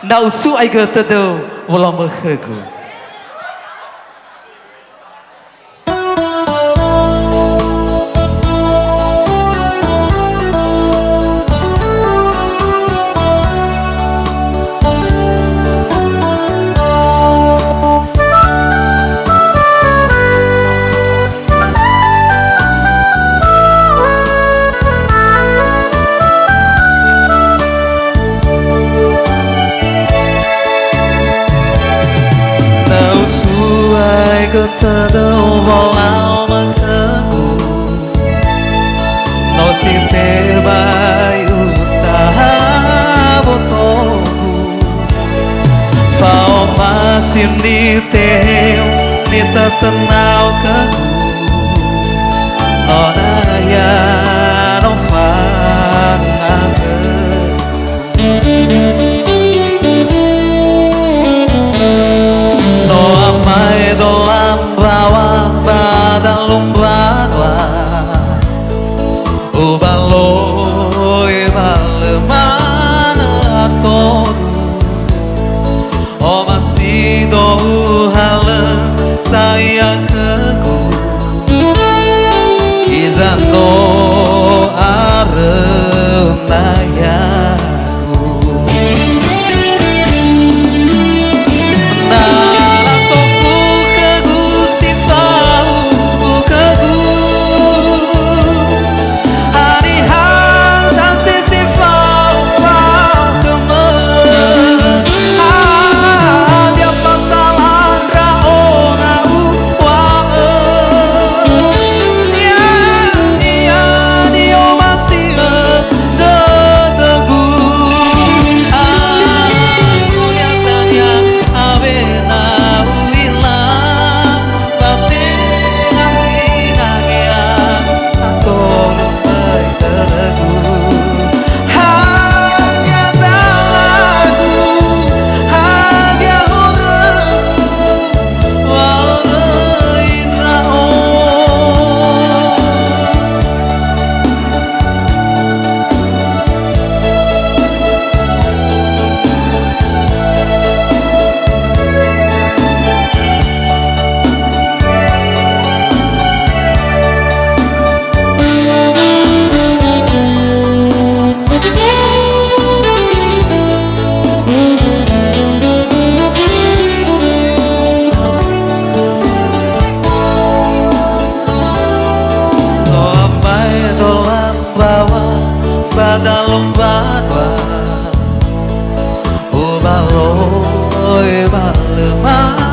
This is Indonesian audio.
nau su ai ge te do wala me khegu ta đâu vào lao mà thơ cu nó xin te bay uta boto phao ma sim ni teu ni ta tenau ke nó na ya nó phang no amai do dalam badwa o baloi balemana toru o masih do hale sayang keku izano arenayaku dalam badwa o baloi balemana